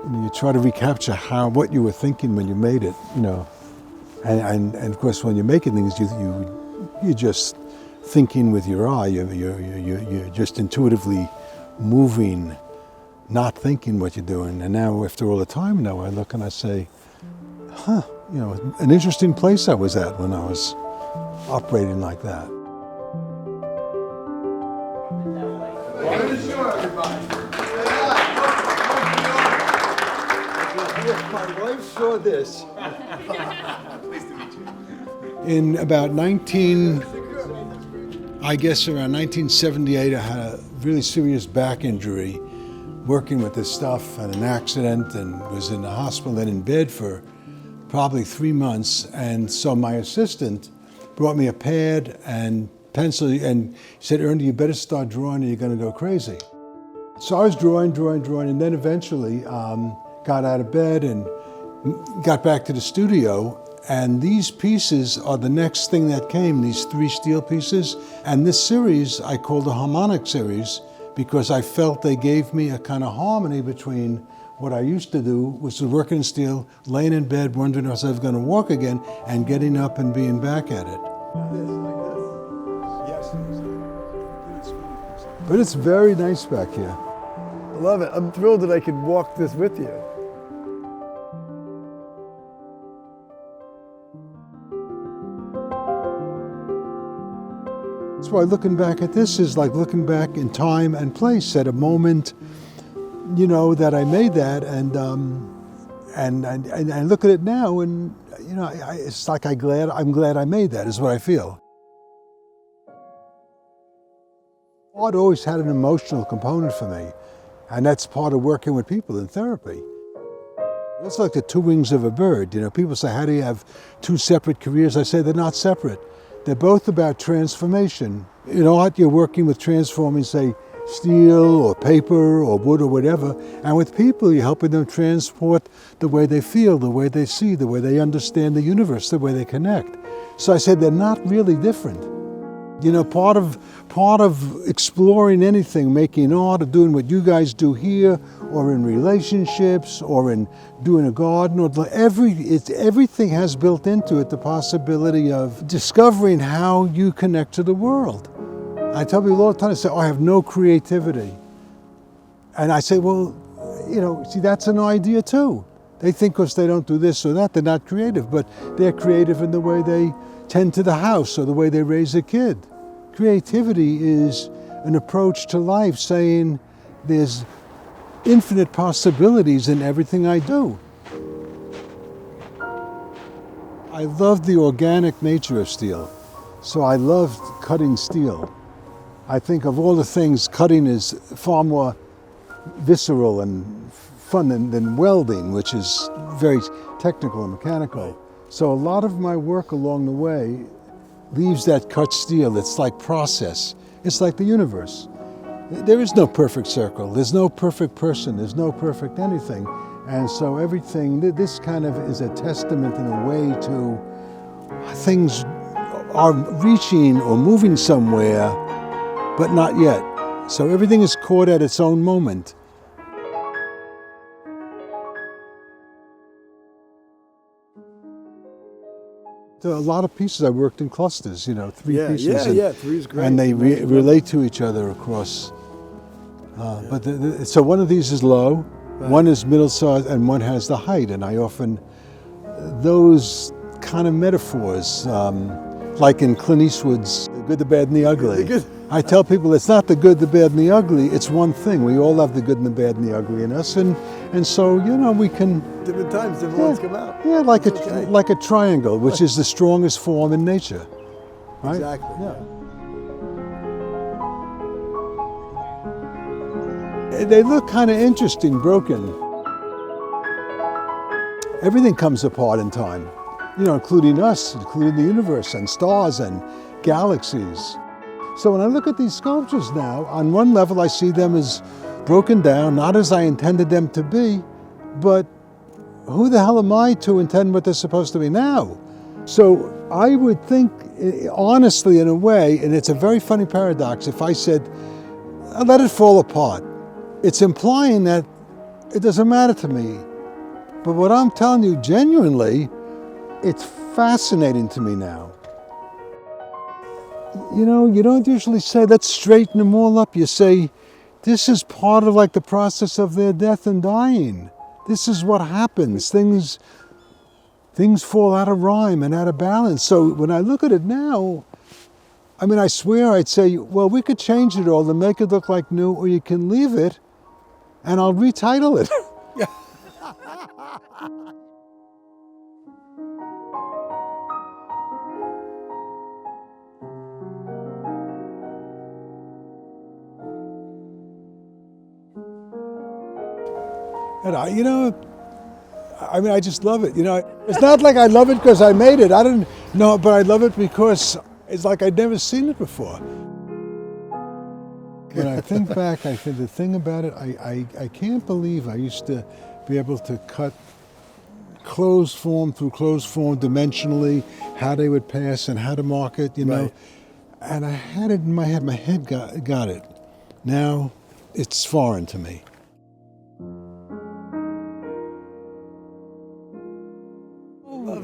And you try to recapture what you were thinking when you made it, and of course when you're making things, you're just thinking with your eye. You're just intuitively moving, not thinking what you're doing. And now, after all the time now, I look and I say, an interesting place I was at when I was operating like that. My wife saw this. Pleased to meet you. In about around 1978, I had a really serious back injury working with this stuff, and an accident, and was in the hospital and in bed for probably 3 months. And so my assistant brought me a pad and pencil and said, "Ernie, you better start drawing or you're going to go crazy." So I was drawing, and then eventually got out of bed and got back to the studio. And these pieces are the next thing that came, these 3 steel pieces. And this series I called the harmonic series because I felt they gave me a kind of harmony between what I used to do, which was working in steel, laying in bed, wondering if I was going to walk again, and getting up and being back at it. But it's very nice back here. I love it. I'm thrilled that I could walk this with you. That's why looking back at this is like looking back in time and place at a moment, that I made that, and I look at it now, and it's like I'm glad I made that, is what I feel. Art always had an emotional component for me, and that's part of working with people in therapy. It's like the 2 wings of a bird. People say, how do you have 2 separate careers? I say they're not separate. They're both about transformation. In art, you're working with transforming, say, steel or paper or wood or whatever. And with people, you're helping them transport the way they feel, the way they see, the way they understand the universe, the way they connect. So I said they're not really different. Part of exploring anything, making art or doing what you guys do here, or in relationships, or in doing a garden, or everything has built into it the possibility of discovering how you connect to the world. I tell people all the time, I say, I have no creativity. And I say, well, see, that's an idea too. They think because they don't do this or that, they're not creative, but they're creative in the way they tend to the house or the way they raise a kid. Creativity is an approach to life, saying there's infinite possibilities in everything I do. I love the organic nature of steel, so I love cutting steel. I think of all the things, cutting is far more visceral and fun than welding, which is very technical and mechanical. So a lot of my work along the way leaves that cut steel. It's like process. It's like the universe. There is no perfect circle. There's no perfect person. There's no perfect anything. And so everything, this kind of is a testament in a way to things are reaching or moving somewhere, but not yet. So everything is caught at its own moment. There are a lot of pieces I worked in clusters, 3 pieces. Yeah, 3 is great. And they relate to each other across. So one of these is low, right. One is middle size, and one has the height. And I often, those kind of metaphors, like in Clint Eastwood's The Good, the Bad, and the Ugly. I tell people it's not the good, the bad, and the ugly, it's one thing. We all have the good and the bad and the ugly in us. And so, we can... Different times, different ones come out. Yeah, like a triangle, which is the strongest form in nature. Right? Exactly. Yeah. They look kind of interesting, broken. Everything comes apart in time, including us, including the universe and stars and galaxies. So when I look at these sculptures now, on one level I see them as broken down, not as I intended them to be, but who the hell am I to intend what they're supposed to be now? So I would think, honestly, in a way, and it's a very funny paradox, if I said, let it fall apart, it's implying that it doesn't matter to me. But what I'm telling you, genuinely, it's fascinating to me now. You know, you don't usually say, let's straighten them all up. You say, this is part of like the process of their death and dying. This is what happens. Things fall out of rhyme and out of balance. So when I look at it now, I mean, I swear I'd say, well, we could change it all to make it look like new, or you can leave it and I'll retitle it. And I just love it. You know, it's not like I love it because I made it. I don't know, but I love it because it's like I'd never seen it before. When I think back, I think the thing about it, I can't believe I used to be able to cut closed form through closed form dimensionally, how they would pass and how to mark it, you know. Right. And I had it in my head got it. Now it's foreign to me.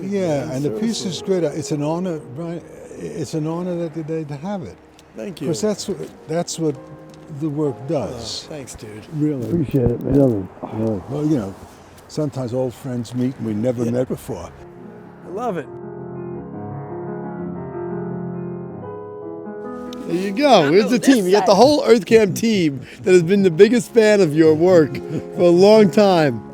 Yeah, and the piece is great. It's an honor, Brian. It's an honor that they have it. Thank you. Because that's what the work does. Thanks, dude. Really. Appreciate it, man. Well, you know, sometimes old friends meet and we never met before. I love it. There you go. Here's the team. You got the whole EarthCam team that has been the biggest fan of your work for a long time.